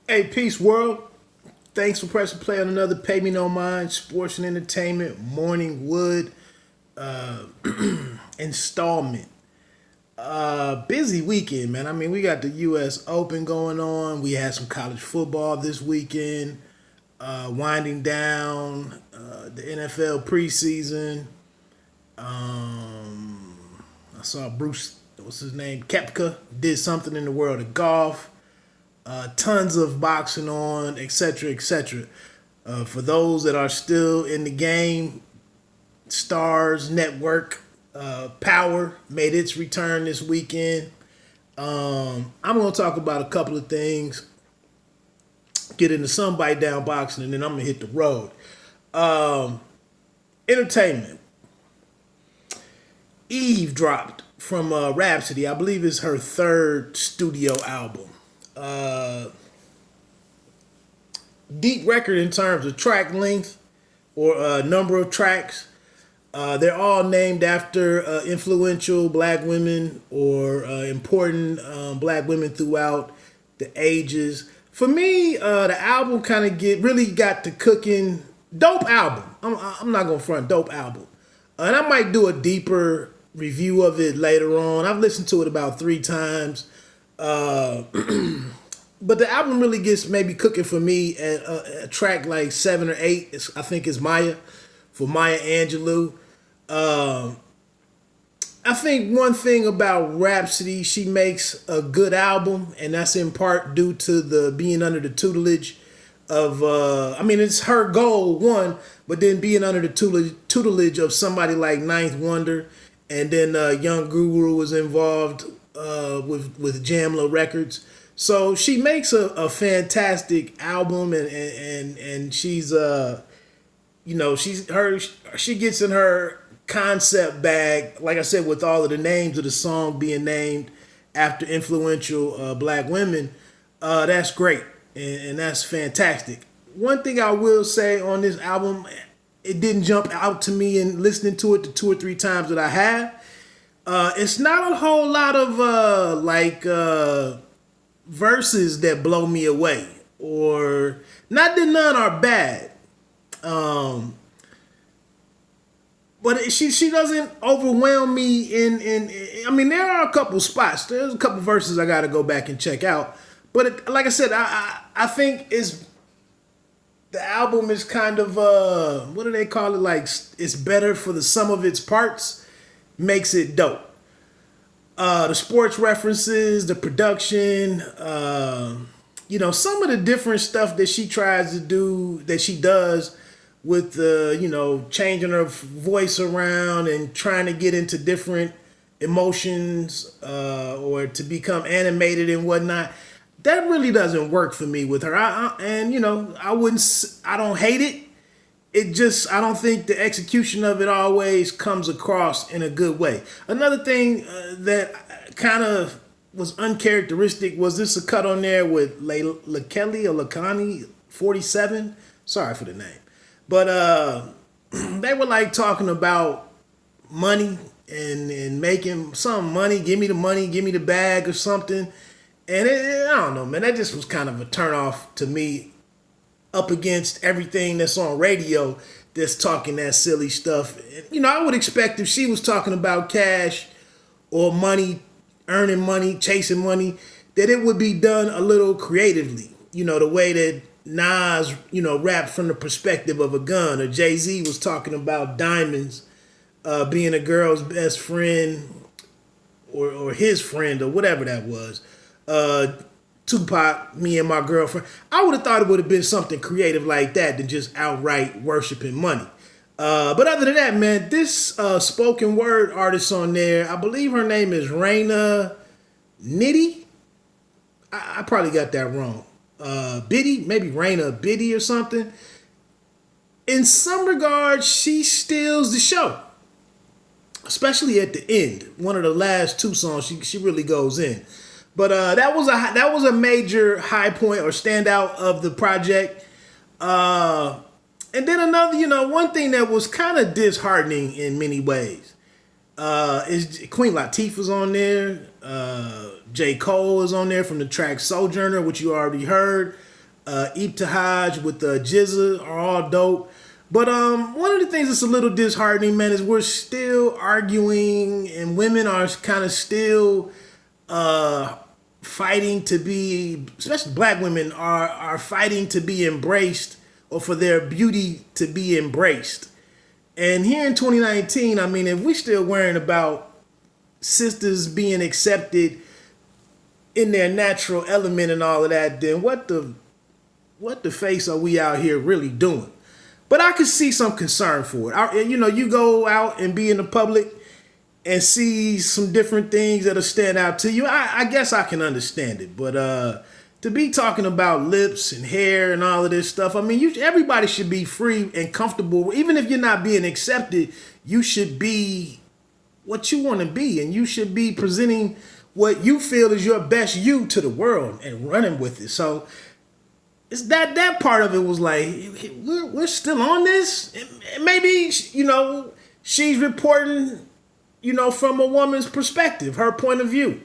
Hey, peace world. Thanks for pressing play on another Pay Me No Mind Sports and Entertainment Morning Wood installment. Busy weekend, man. I mean, we got the U.S. Open going on. We had some college football this weekend, winding down the NFL preseason. I saw Bruce, what's his name, Kepka, did something in the world of golf. Tons of boxing on, etc., etc. For those that are still in the game, Stars Network Power made its return this weekend. I'm going to talk about a couple of things, get into some bite down boxing, and then I'm going to hit the road. Entertainment. Eve dropped from Rapsody. I believe it's her third studio album. Deep record in terms of track length or number of tracks. They're all named after influential black women or important black women throughout the ages. For me, the album kind of really got to cooking. Dope album. I'm not gonna front. Dope album, and I might do a deeper review of it later on. I've listened to it about 3 times. But the album really gets maybe cooking for me at a track like 7 or 8. I think it's Maya, for Maya Angelou. I think one thing about Rapsody, she makes a good album, and that's in part due to the being under the tutelage of, it's her goal, one, but then being under the tutelage of somebody like Ninth Wonder, and then Young Guru was involved with Jamla Records. So she makes a fantastic album, and she's she gets in her concept bag, like I said, with all of the names of the song being named after influential black women. That's great, and that's fantastic. One thing I will say on this album, it didn't jump out to me in listening to it the 2 or 3 times that I have. It's not a whole lot of verses that blow me away, or not that none are bad, but she doesn't overwhelm me in I mean, there are a couple spots, there's a couple verses I gotta go back and check out, but like I said, I think the album is kind of what do they call it, like it's better for the sum of its parts, makes it dope. The sports references, the production, some of the different stuff that she tries to do, that she does with changing her voice around and trying to get into different emotions or to become animated and whatnot. That really doesn't work for me with her. I don't hate it. I don't think the execution of it always comes across in a good way. Another thing that kind of was uncharacteristic was this a cut on there with Lekeli or Lakani 47. Sorry for the name. But they were like talking about money and making some money. Give me the money, give me the bag or something. And I don't know, man. That just was kind of a turnoff to me, up against everything that's on radio that's talking that silly stuff. I would expect if she was talking about cash or money, earning money, chasing money, that it would be done a little creatively. The way that Nas, rapped from the perspective of a gun, or Jay-Z was talking about diamonds being a girl's best friend or his friend or whatever that was. Tupac, me and my girlfriend. I would have thought it would have been something creative like that than just outright worshiping money. But other than that, man, this spoken word artist on there, I believe her name is Raina Nitty. I probably got that wrong. Biddy, maybe Raina Biddy or something. In some regards, she steals the show, especially at the end. One of the last 2 songs, she really goes in. But that was a major high point or standout of the project. And then another, one thing that was kind of disheartening in many ways is Queen Latifah's on there. J. Cole is on there from the track Sojourner, which you already heard. Ibtihaj with Jizza are all dope. But one of the things that's a little disheartening, man, is we're still arguing, and women are kind of still fighting to be, especially black women are fighting to be embraced, or for their beauty to be embraced. And here in 2019, I mean, if we still worrying about sisters being accepted in their natural element and all of that, then what the face are we out here really doing? But I could see some concern for it. You go out and be in the public and see some different things that'll stand out to you. I guess I can understand it. But to be talking about lips and hair and all of this stuff, I mean, everybody should be free and comfortable. Even if you're not being accepted, you should be what you want to be. And you should be presenting what you feel is your best you to the world and running with it. So it's that part of it was like, we're still on this. Maybe, she's reporting, from a woman's perspective, her point of view.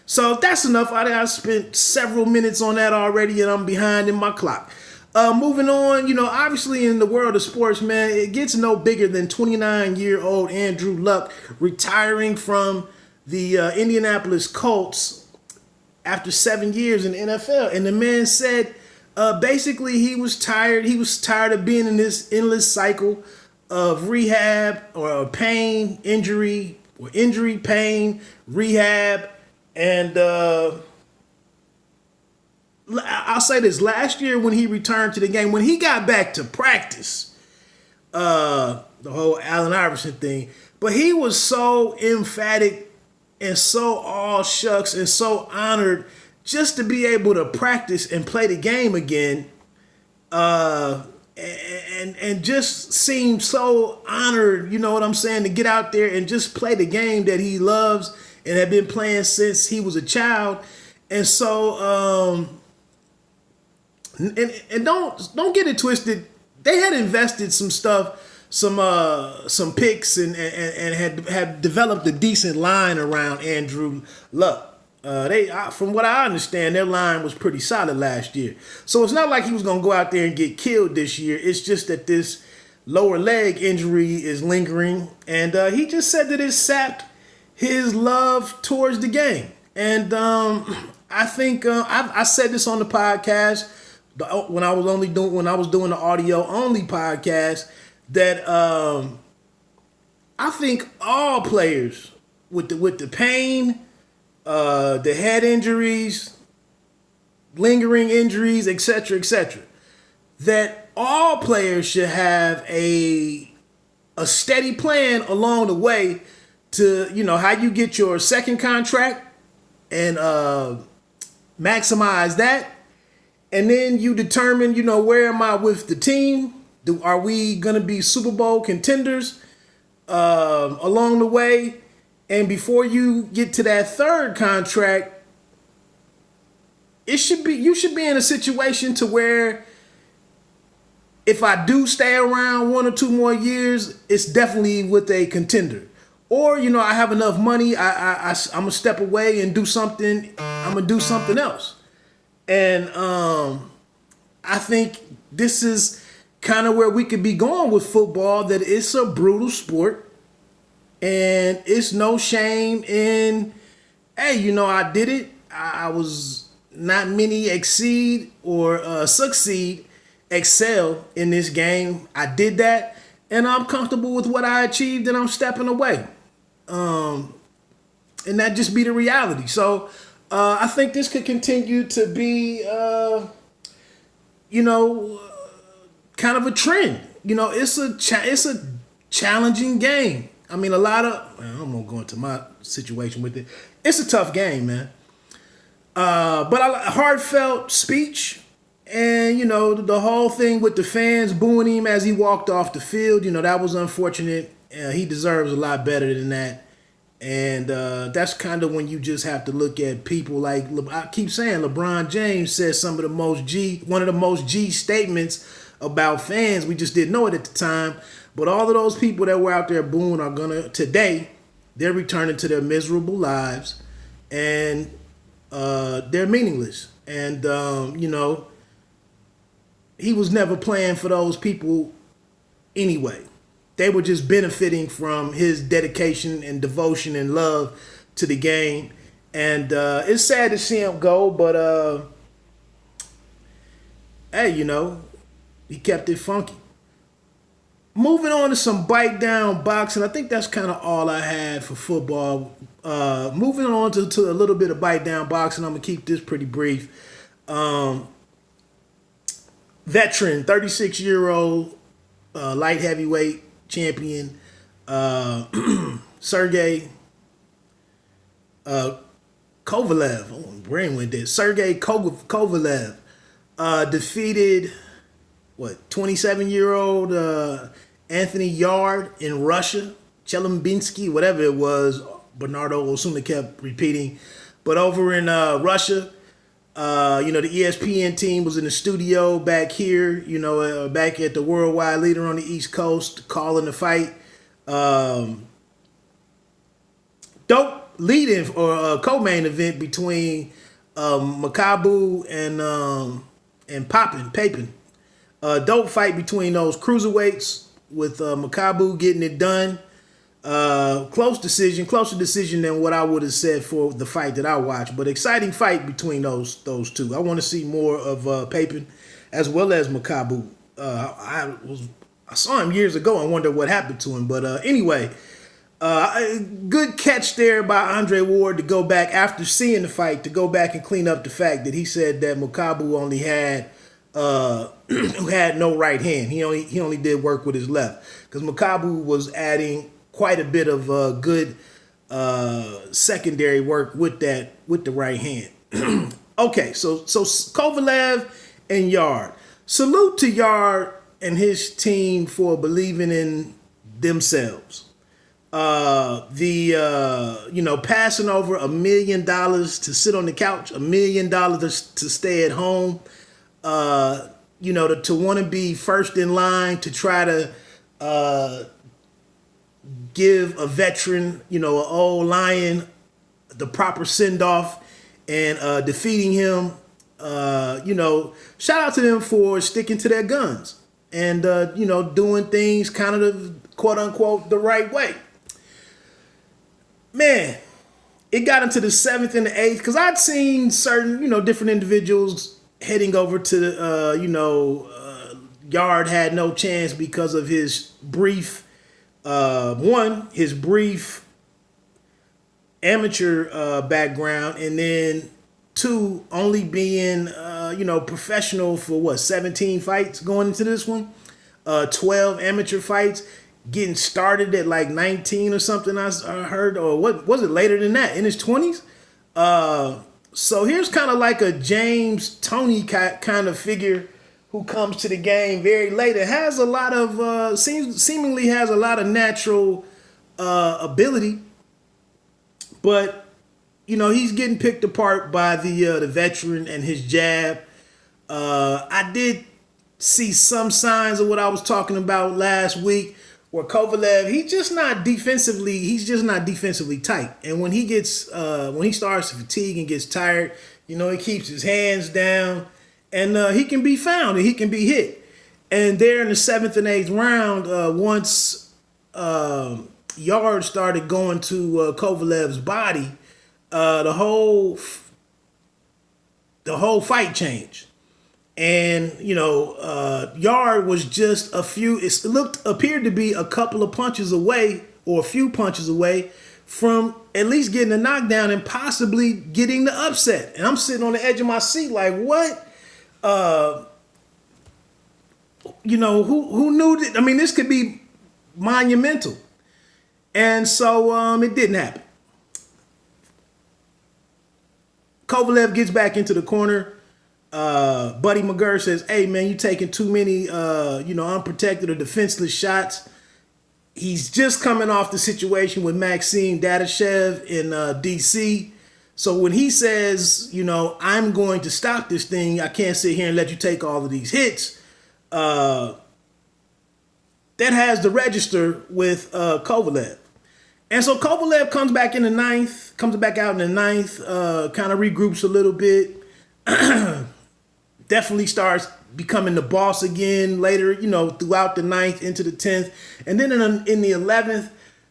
So that's enough. I spent several minutes on that already, and I'm behind in my clock. Moving on, obviously in the world of sports, man, it gets no bigger than 29-year-old Andrew Luck retiring from the Indianapolis Colts after 7 years in the NFL. And the man said, basically, he was tired. He was tired of being in this endless cycle of rehab or pain, injury, pain, rehab. And I'll say this. Last year when he returned to the game, when he got back to practice, the whole Allen Iverson thing, but he was so emphatic and so all shucks and so honored just to be able to practice and play the game again, and just seemed so honored, you know what I'm saying, to get out there and just play the game that he loves and had been playing since he was a child. And so, and don't get it twisted. They had invested some stuff, some picks, and had developed a decent line around Andrew Luck. From what I understand, their line was pretty solid last year. So it's not like he was going to go out there and get killed this year. It's just that this lower leg injury is lingering. And he just said that it sapped his love towards the game. And I think I said this on the podcast when I was doing the audio only podcast, that I think all players with the pain, the head injuries, lingering injuries, etc., that all players should have a steady plan along the way to, how you get your second contract and maximize that. And then you determine, where am I with the team? Are we going to be Super Bowl contenders along the way? And before you get to that third contract, you should be in a situation to where if I do stay around 1 or 2 more years, it's definitely with a contender. Or, I have enough money, I'm going to step away and do something. I'm going to do something else. And I think this is kind of where we could be going with football, that it's a brutal sport. And it's no shame in, hey, I did it. I was not many exceed or succeed, excel in this game. I did that, and I'm comfortable with what I achieved, and I'm stepping away. And that just be the reality. So I think this could continue to be, kind of a trend. It's a challenging game. I mean, I'm going to go into my situation with it. It's a tough game, man. But a heartfelt speech, and, the whole thing with the fans booing him as he walked off the field, that was unfortunate. He deserves a lot better than that. And that's kind of when you just have to look at people like, I keep saying, LeBron James says one of the most G statements about fans. We just didn't know it at the time. But all of those people that were out there booing they're returning to their miserable lives, and they're meaningless. And, he was never playing for those people anyway. They were just benefiting from his dedication and devotion and love to the game. And it's sad to see him go, but hey, he kept it funky. Moving on to some bite down boxing. I think that's kind of all I had for football. Moving on to a little bit of bite down boxing. I'm going to keep this pretty brief. Veteran, 36-year-old light heavyweight champion, Sergey Kovalev. Oh, my brain went there. Sergey Kovalev defeated 27-year-old Anthony Yarde in Russia, Chelyabinsk, whatever it was. Bernardo Osuna kept repeating. But over in Russia, the ESPN team was in the studio back here, back at the Worldwide Leader on the East Coast, calling the fight. Dope lead-in or co-main event between Makabu and Papin. Dope fight between those cruiserweights with Makabu getting it done. Closer decision than what I would have said for the fight that I watched, but exciting fight between those two. I want to see more of Papin as well as Makabu. I saw him years ago and wondered what happened to him, but anyway, good catch there by Andre Ward to go back after seeing the fight to go back and clean up the fact that he said that Makabu only had who had no right hand. He only did work with his left because Makabu was adding quite a bit of good secondary work with the right hand. Okay, so Kovalev and Yarde. Salute to Yarde and his team for believing in themselves. Passing over $1 million to sit on the couch, $1 million to stay at home. To want to be first in line to try to give a veteran, an old lion, the proper send-off and defeating him. Shout out to them for sticking to their guns and, doing things kind of quote-unquote the right way. Man, it got into the 7th and the 8th because I'd seen certain, different individuals heading over to, Yarde had no chance because of his brief amateur background, and then 2, only being, professional for 17 fights going into this one, 12 amateur fights, getting started at like 19 or something I heard, or what was it later than that, in his 20s? So here's kind of like a James Toney kind of figure who comes to the game very late. It has a lot of, seemingly has a lot of natural ability, but, he's getting picked apart by the veteran and his jab. I did see some signs of what I was talking about last week, where Kovalev, he's just not defensively tight. And when he starts to fatigue and gets tired, he keeps his hands down, and he can be found and he can be hit. And there in the 7th and 8th round, once Yarde started going to Kovalev's body, the whole fight changed. And, Yarde was just appeared to be a couple of punches away, or a few punches away from at least getting a knockdown and possibly getting the upset. And I'm sitting on the edge of my seat like, what? Who knew that? I mean, this could be monumental. And so it didn't happen. Kovalev gets back into the corner. Buddy McGurr says, hey, man, you taking too many, unprotected or defenseless shots. He's just coming off the situation with Maxime Dadashev in D.C. So when he says, I'm going to stop this thing, I can't sit here and let you take all of these hits, that has the register with Kovalev. And so Kovalev comes back out in the 9th, kind of regroups a little bit. Then definitely starts becoming the boss again later, throughout the 9th into the 10th. And then in the 11th,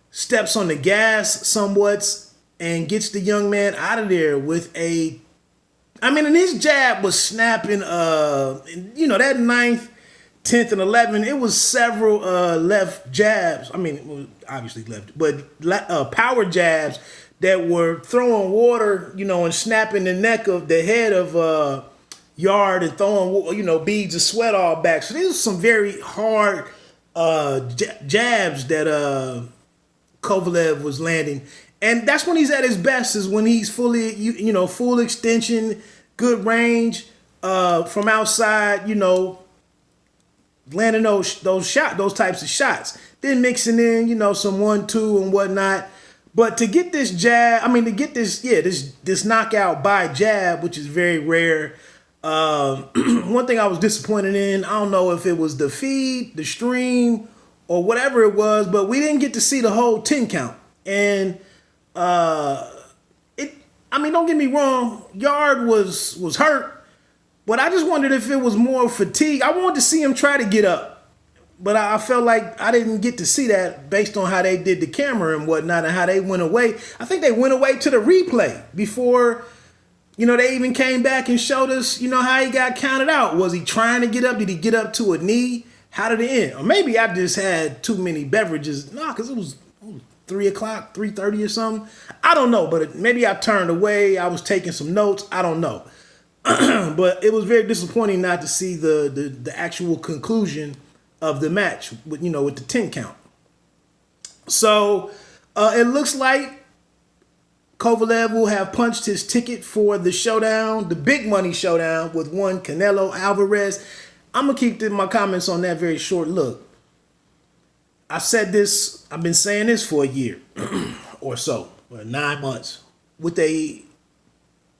steps on the gas somewhat and gets the young man out of there with and his jab was snapping, that 9th, 10th, and 11th, it was several left jabs. I mean, it was obviously left, but power jabs that were throwing water, and snapping the neck of the head of Yarde and throwing, beads of sweat all back. So these are some very hard jabs that Kovalev was landing. And that's when he's at his best, is when he's fully, full extension, good range from outside, landing those types of shots. Then mixing in, some 1-2 and whatnot. But to get this jab, this knockout by jab, which is very rare. One thing I was disappointed in, I don't know if it was the feed, the stream, or whatever it was, but we didn't get to see the whole 10 count. And don't get me wrong, Yarde was hurt, but I just wondered if it was more fatigue. I wanted to see him try to get up, but I felt like I didn't get to see that based on how they did the camera and whatnot and how they went away. I think they went away to the replay before, they even came back and showed us, how he got counted out. Was he trying to get up? Did he get up to a knee? How did it end? Or maybe I just had too many beverages. No, because it was 3 o'clock, 3:30 or something. I don't know, but maybe I turned away. I was taking some notes. I don't know. But it was very disappointing not to see the actual conclusion of the match with the 10 count. So it looks like Kovalev will have punched his ticket for the showdown, the big money showdown with one Canelo Alvarez. I'm going to keep my comments on that very short. Look, I've been saying this for a year or so, or 9 months. With a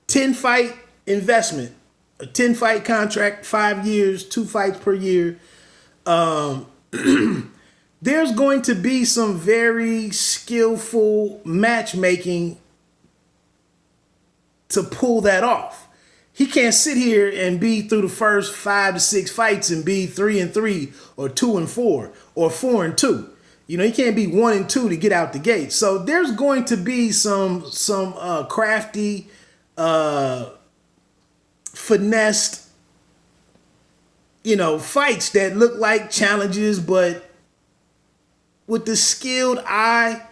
10-fight investment, a 10-fight contract, 5 years, 2 fights per year, there's going to be some very skillful matchmaking to pull that off. He can't sit here and be through the first 5 to 6 fights and be 3-3 or 2-4 or 4-2. He can't be 1-2 to get out the gate. So there's going to be some crafty, finessed, fights that look like challenges, but with the skilled eye,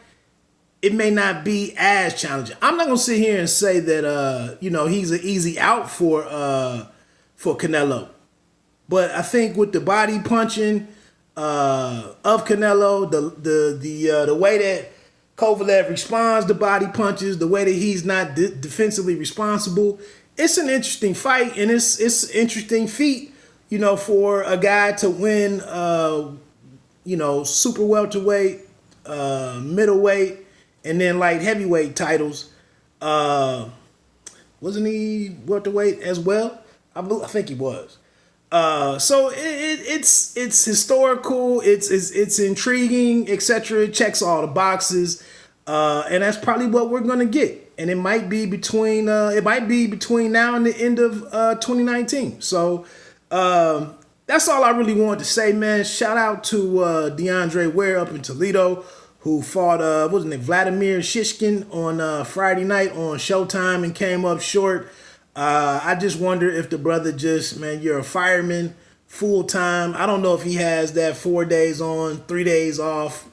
it may not be as challenging. I'm not gonna sit here and say that he's an easy out for Canelo, but I think with the body punching of Canelo, the way that Kovalev responds to body punches, the way that he's not defensively responsible, it's an interesting fight, and it's an interesting feat, for a guy to win, super welterweight, middleweight, and then light heavyweight titles. Wasn't he welterweight as well? I think he was. So it's historical, it's intriguing, etc. It checks all the boxes, and that's probably what we're gonna get. And it might be between now and the end of 2019. So that's all I really wanted to say, man. Shout out to DeAndre Ware up in Toledo, who fought, wasn't it Vladimir Shishkin on Friday night on Showtime and came up short. I just wonder if the brother you're a fireman full time. I don't know if he has that 4 days on, 3 days off,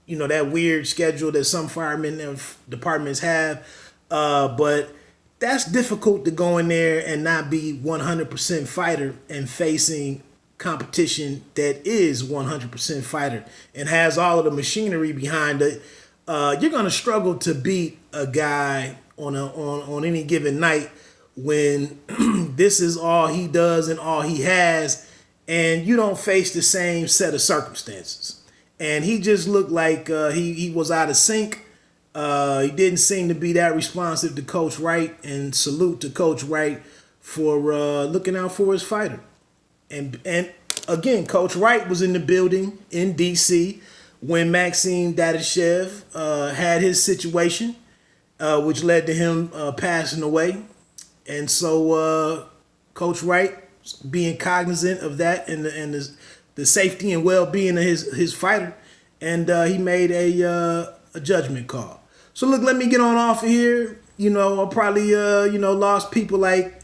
that weird schedule that some firemen and departments have. But that's difficult to go in there and not be 100% fighter and facing competition that is 100% fighter and has all of the machinery behind it. You're gonna struggle to beat a guy on any given night when this is all he does and all he has, and you don't face the same set of circumstances. And he just looked like he was out of sync. He didn't seem to be that responsive to Coach Wright, and salute to Coach Wright for looking out for his fighter. And again, Coach Wright was in the building in D.C. when Maxime Dadashev had his situation, which led to him passing away. And so Coach Wright being cognizant of that and the safety and well-being of his fighter, and he made a judgment call. So look, let me get on off of here. I probably lost people like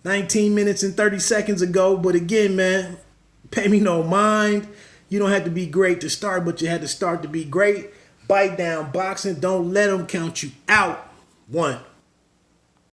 19 minutes and 30 seconds ago, but again, man, pay me no mind. You don't have to be great to start, but you had to start to be great. Bite down boxing. Don't let them count you out. 1.